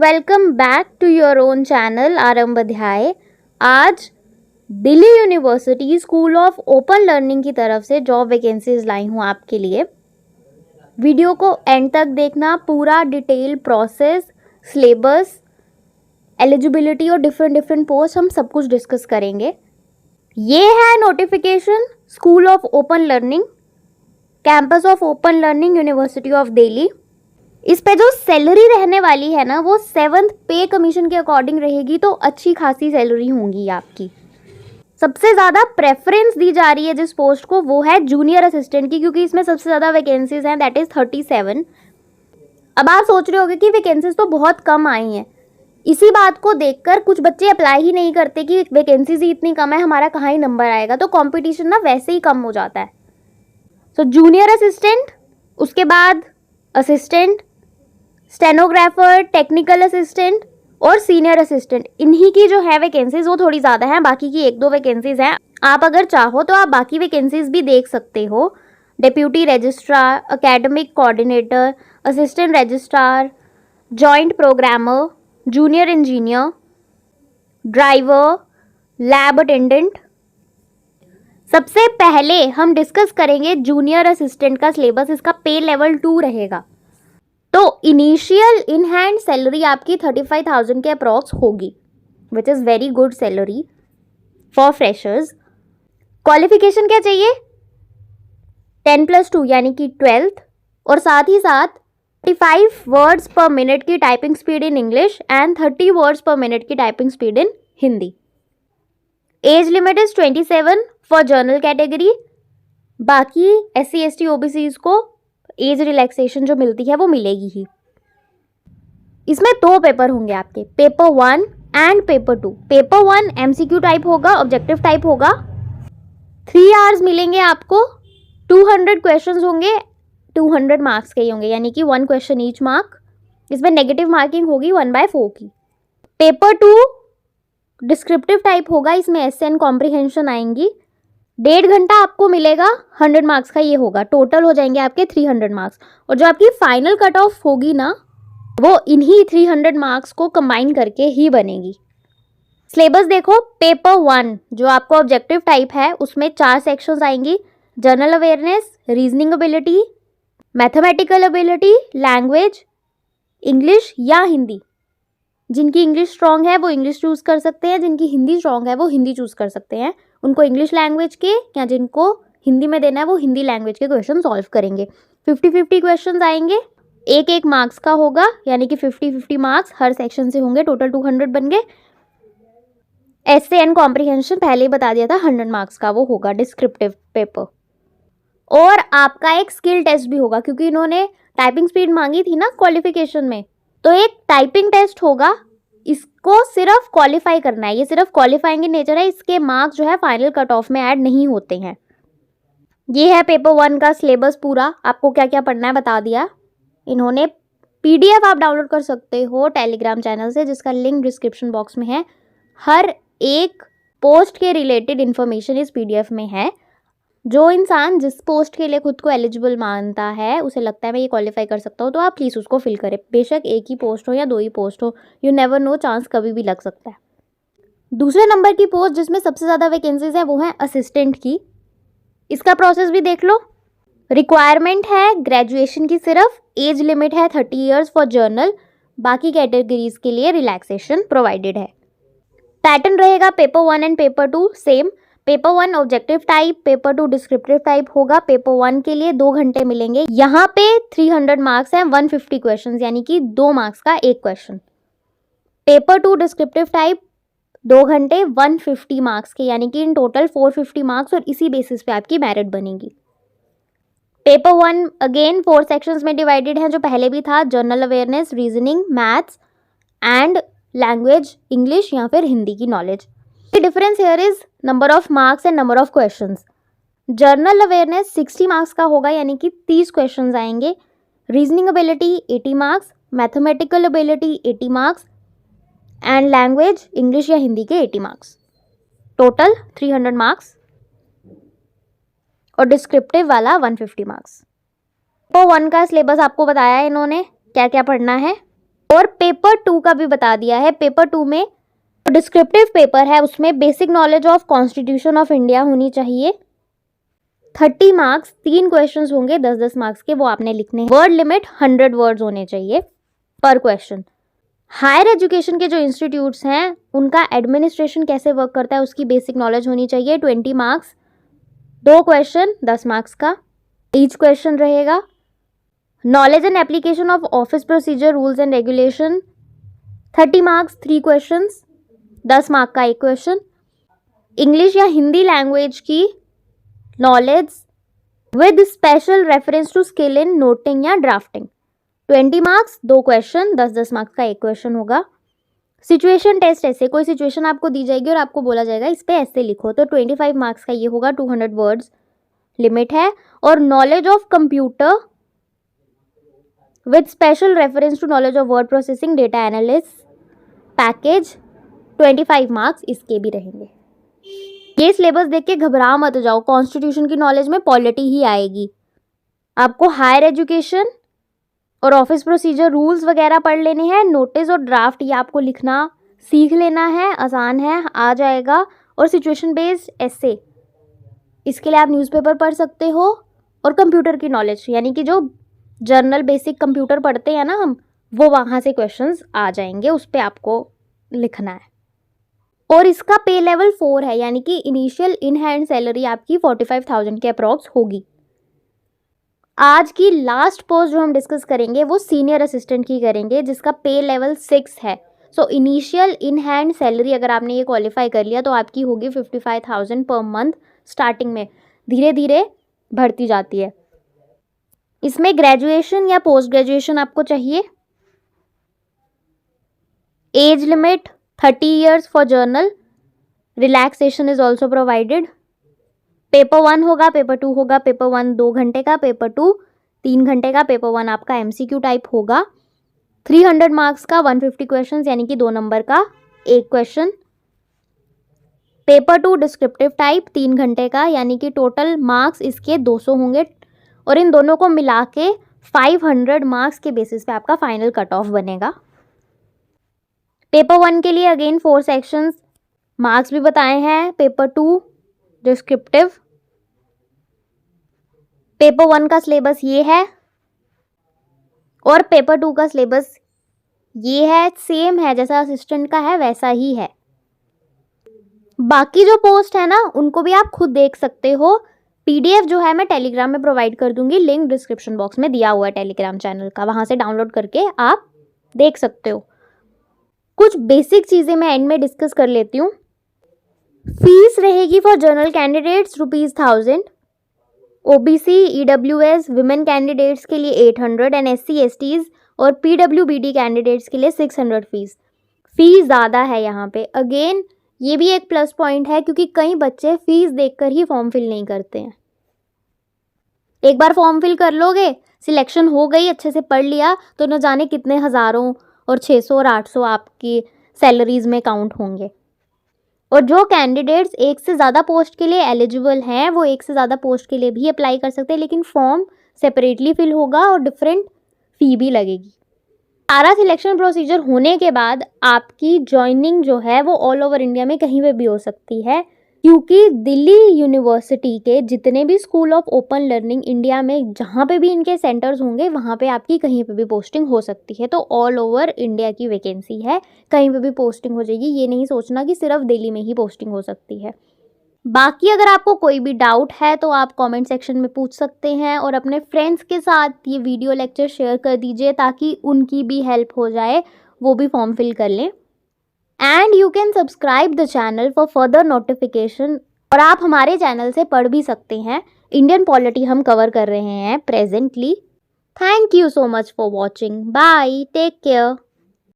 Welcome back to your own channel Arambh Adhyay. आज Delhi university school of open learning की तरफ से जॉब वैकेंसीज लाई हूँ आपके लिए। वीडियो को एंड तक देखना, पूरा डिटेल प्रोसेस, सिलेबस, एलिजिबिलिटी और डिफरेंट पोस्ट हम सब कुछ डिस्कस करेंगे। ये है notification school of open learning, campus of open learning, university of Delhi. इस पे जो सैलरी रहने वाली है ना, वो 7th पे कमीशन के अकॉर्डिंग रहेगी, तो अच्छी खासी सैलरी होंगी आपकी। सबसे ज़्यादा प्रेफरेंस दी जा रही है जिस पोस्ट को, वो है जूनियर असिस्टेंट की, क्योंकि इसमें सबसे ज़्यादा वैकेंसीज हैं, दैट इज़ 37। अब आप सोच रहे होंगे कि वैकेंसीज तो बहुत कम आई हैं। इसी बात को देखकर कुछ बच्चे अप्लाई ही नहीं करते कि वैकेंसीज ही इतनी कम है, हमारा कहाँ ही नंबर आएगा, तो कॉम्पिटिशन ना वैसे ही कम हो जाता है। सो जूनियर असिस्टेंट, उसके बाद असिस्टेंट, स्टेनोग्राफर, टेक्निकल असिस्टेंट और सीनियर असिस्टेंट, इन्हीं की जो है वैकेंसीज वो थोड़ी ज़्यादा हैं। बाकी की 1-2 वैकेंसीज हैं। आप अगर चाहो तो आप बाकी वैकेंसीज भी देख सकते हो। Deputy registrar, academic coordinator, assistant registrar, joint programmer, junior engineer, driver, lab attendant. सबसे पहले हम डिस्कस करेंगे जूनियर असिस्टेंट का सिलेबस। इसका पे लेवल 2 रहेगा। तो इनिशियल इन हैंड सैलरी आपकी 35,000 के अप्रॉक्स होगी, which is very good salary for freshers. Qualification क्या चाहिए? 10+2 यानी कि 12th, और साथ ही साथ 35 वर्ड्स पर मिनट की typing speed in English and 30 words per minute की typing speed in Hindi. Age limit is 27 for general category. बाकी SC, ST, OBCs को एज रिलैक्सेशन जो मिलती है वो मिलेगी ही। इसमें 2 पेपर होंगे आपके, paper 1 and paper 2। Paper 1 MCQ type होगा, ऑब्जेक्टिव टाइप होगा। 3 आवर्स मिलेंगे आपको। 200 क्वेश्चंस होंगे, 200 मार्क्स के ही होंगे, यानी कि 1 क्वेश्चन ईच मार्क। इसमें नेगेटिव मार्किंग होगी 1/4 की। पेपर 2 डिस्क्रिप्टिव टाइप होगा, इसमें एसे एंड कॉम्प्रिहेंशन आएंगी। 1.5 घंटा आपको मिलेगा, 100 मार्क्स का ये होगा। टोटल हो जाएंगे आपके 300 मार्क्स। और जो आपकी फाइनल कट ऑफ होगी ना, वो इन्हीं 300 मार्क्स को कंबाइन करके ही बनेगी। सिलेबस देखो, पेपर 1 जो आपको ऑब्जेक्टिव टाइप है, उसमें 4 सेक्शंस आएंगी। General awareness, reasoning ability, mathematical ability, language, English या हिंदी। जिनकी इंग्लिश स्ट्रांग है वो इंग्लिश चूज कर सकते हैं, जिनकी हिंदी स्ट्रांग है वो हिंदी चूज कर सकते हैं। उनको इंग्लिश लैंग्वेज के, या जिनको हिंदी में देना है वो हिंदी लैंग्वेज के क्वेश्चन सॉल्व करेंगे। 50-50 क्वेश्चन आएंगे, 1-1 मार्क्स का होगा, यानी कि 50-50 मार्क्स हर सेक्शन से होंगे। टोटल 200 बन गए। एसे एंड कॉम्प्रिहेंशन पहले ही बता दिया था, 100 मार्क्स का वो होगा डिस्क्रिप्टिव पेपर। और आपका एक स्किल टेस्ट भी होगा, क्योंकि इन्होंने टाइपिंग स्पीड मांगी थी ना क्वालिफिकेशन में, तो एक टाइपिंग टेस्ट होगा। इसको सिर्फ क्वालिफाई करना है, ये सिर्फ क्वालिफाइंग इन नेचर है। इसके मार्क्स जो है फाइनल कट ऑफ में ऐड नहीं होते हैं। ये है पेपर 1 का सिलेबस पूरा। आपको क्या क्या पढ़ना है बता दिया इन्होंने। PDF आप डाउनलोड कर सकते हो टेलीग्राम चैनल से, जिसका लिंक डिस्क्रिप्शन बॉक्स में है। हर एक पोस्ट के रिलेटेड इन्फॉर्मेशन इस PDF में है। जो इंसान जिस पोस्ट के लिए खुद को एलिजिबल मानता है, उसे लगता है मैं ये क्वालिफाई कर सकता हूँ, तो आप प्लीज़ उसको फिल करें। बेशक 1 ही पोस्ट हो या 2 ही पोस्ट हो, यू नेवर नो, चांस कभी भी लग सकता है। दूसरे नंबर की पोस्ट जिसमें सबसे ज़्यादा वैकेंसीज है वो है असिस्टेंट की। इसका प्रोसेस भी देख लो। रिक्वायरमेंट है ग्रेजुएशन की सिर्फ, एज लिमिट है 30 ईयर्स फॉर जर्नल। बाकी कैटेगरीज के लिए रिलैक्सेशन प्रोवाइडेड है। पैटर्न रहेगा paper 1 and paper 2 same. Paper 1 objective type, paper 2 descriptive type होगा। पेपर 1 के लिए 2 घंटे मिलेंगे। यहाँ पे 300 मार्क्स हैं, 150 क्वेश्चन, यानी कि 2 मार्क्स का 1 क्वेश्चन। पेपर 2 डिस्क्रिप्टिव टाइप 2 घंटे, 150 मार्क्स के, यानी कि इन टोटल 450 मार्क्स, और इसी बेसिस पे आपकी मेरिट बनेगी। पेपर 1 अगेन 4 सेक्शंस में डिवाइडेड है, जो पहले भी था। General awareness, reasoning, maths and language, English या फिर हिंदी की knowledge. The difference here is number of marks and number of questions. Journal awareness 60 marks का होगा, यानी कि 30 क्वेश्चंस आएंगे। Reasoning ability 80 marks, mathematical ability 80 marks and language, English या हिंदी के 80 मार्क्स। टोटल 300 मार्क्स, और डिस्क्रिप्टिव वाला 150 मार्क्स। पेपर 1 का सिलेबस आपको बताया है इन्होंने, क्या क्या पढ़ना है। और पेपर 2 का भी बता दिया है। पेपर 2 में डिस्क्रिप्टिव पेपर है, उसमें basic knowledge of constitution of India होनी चाहिए। 30 मार्क्स, 3 क्वेश्चंस होंगे 10-10 मार्क्स के, वो आपने लिखने हैं। वर्ड लिमिट 100 वर्ड्स होने चाहिए पर क्वेश्चन। हायर एजुकेशन के जो इंस्टीट्यूट्स हैं उनका एडमिनिस्ट्रेशन कैसे वर्क करता है उसकी बेसिक नॉलेज होनी चाहिए। 20 मार्क्स, 2 क्वेश्चन 10 मार्क्स का ईच क्वेश्चन रहेगा। Knowledge and application of office procedure rules and regulation, 30 marks, 3 questions, 10 mark का 1 क्वेश्चन। इंग्लिश या हिंदी लैंग्वेज की knowledge with special reference to skill in noting या ड्राफ्टिंग, 20 मार्क्स, 2 क्वेश्चन, 10-10 मार्क्स का 1 question होगा। Situation test, ऐसे कोई situation आपको दी जाएगी और आपको बोला जाएगा इस पे ऐसे लिखो, तो 25 मार्क्स का ये होगा, 200 वर्ड्स लिमिट है। और knowledge of computer with special reference to knowledge of word processing data analysis package, 25 marks इसके भी रहेंगे। ये सिलेबस देख के घबरा मत जाओ, कॉन्स्टिट्यूशन की नॉलेज में पॉलिटी ही आएगी। आपको हायर एजुकेशन और ऑफिस प्रोसीजर रूल्स वगैरह पढ़ लेने हैं। नोटिस और ड्राफ्ट ये आपको लिखना सीख लेना है, आसान है, आ जाएगा। और सिचुएशन बेस्ड ऐसे, इसके लिए आप न्यूज़पेपर पढ़ सकते हो। और कंप्यूटर की नॉलेज यानी कि जो जर्नल बेसिक कंप्यूटर पढ़ते हैं ना हम, वो वहाँ से क्वेश्चंस आ जाएंगे, उस पर आपको लिखना है। और इसका पे लेवल 4 है, यानी कि इनिशियल इन हैंड सैलरी आपकी 45,000 के अप्रॉक्स होगी। आज की लास्ट पोस्ट जो हम डिस्कस करेंगे वो सीनियर असिस्टेंट की करेंगे, जिसका पे लेवल 6 है। So initial in hand salary अगर आपने ये क्वालिफाई कर लिया तो आपकी होगी 55,000 पर मंथ स्टार्टिंग में, धीरे धीरे बढ़ती जाती है। इसमें ग्रेजुएशन या पोस्ट ग्रेजुएशन आपको चाहिए। Age limit 30 years for journal, relaxation is also provided. Paper 1 होगा, पेपर 2 होगा। पेपर 1 2 घंटे का, पेपर 2 3 घंटे का। पेपर 1 आपका एमसीक्यू टाइप होगा, 300 मार्क्स का, 150 क्वेश्चन यानी कि 2 नंबर का 1 क्वेश्चन। पेपर 2 डिस्क्रिप्टिव टाइप 3 घंटे का, यानी कि टोटल मार्क्स इसके 200 होंगे। और इन दोनों को मिला के 500 मार्क्स के बेसिस पे आपका फाइनल कट ऑफ बनेगा। पेपर 1 के लिए अगेन 4 सेक्शंस, मार्क्स भी बताए हैं। Paper 2 descriptive. पेपर 1 का सिलेबस ये है और पेपर 2 का सिलेबस ये है, सेम है, जैसा असिस्टेंट का है वैसा ही है। बाकी जो पोस्ट है ना उनको भी आप खुद देख सकते हो। पीडीएफ जो है मैं टेलीग्राम में प्रोवाइड कर दूंगी, लिंक डिस्क्रिप्शन बॉक्स में दिया हुआ है टेलीग्राम चैनल का, वहां से डाउनलोड करके आप देख सकते हो। कुछ बेसिक चीजें मैं एंड में डिस्कस कर लेती हूँ। फीस रहेगी for general candidates ₹1000, OBC EWS women candidates के लिए 800 एंड एससी एसटीज और पीडब्ल्यूबीडी कैंडिडेट्स के लिए 600 फीस ज़्यादा है यहाँ पे। अगेन ये भी एक प्लस पॉइंट है क्योंकि कई बच्चे फीस देखकर ही फॉर्म फिल नहीं करते हैं। एक बार फॉर्म फिल कर लोगे, सिलेक्शन हो गई, अच्छे से पढ़ लिया, तो न जाने कितने हज़ारों और 600 और 800 आपकी सैलरीज में काउंट होंगे। और जो कैंडिडेट्स एक से ज़्यादा पोस्ट के लिए एलिजिबल हैं वो एक से ज़्यादा पोस्ट के लिए भी अप्लाई कर सकते हैं, लेकिन फॉर्म सेपरेटली फिल होगा और डिफरेंट फ़ी भी लगेगी। सारा सिलेक्शन प्रोसीजर होने के बाद आपकी जॉइनिंग जो है वो ऑल ओवर इंडिया में कहीं पे भी हो सकती है, क्योंकि दिल्ली यूनिवर्सिटी के जितने भी school of open learning India में जहाँ पे भी इनके सेंटर्स होंगे वहाँ पे आपकी कहीं पे भी पोस्टिंग हो सकती है। तो ऑल ओवर इंडिया की वैकेंसी है, कहीं पे भी पोस्टिंग हो जाएगी। ये नहीं सोचना कि सिर्फ दिल्ली में ही पोस्टिंग हो सकती है। बाकी अगर आपको कोई भी डाउट है तो आप कमेंट सेक्शन में पूछ सकते हैं और अपने फ्रेंड्स के साथ ये वीडियो लेक्चर शेयर कर दीजिए ताकि उनकी भी हेल्प हो जाए, वो भी फॉर्म फिल कर लें। And you can subscribe the channel for further notification. और आप हमारे चैनल से पढ़ भी सकते हैं, इंडियन पॉलिटी हम कवर कर रहे हैं presently. Thank you so much for watching, bye, take care.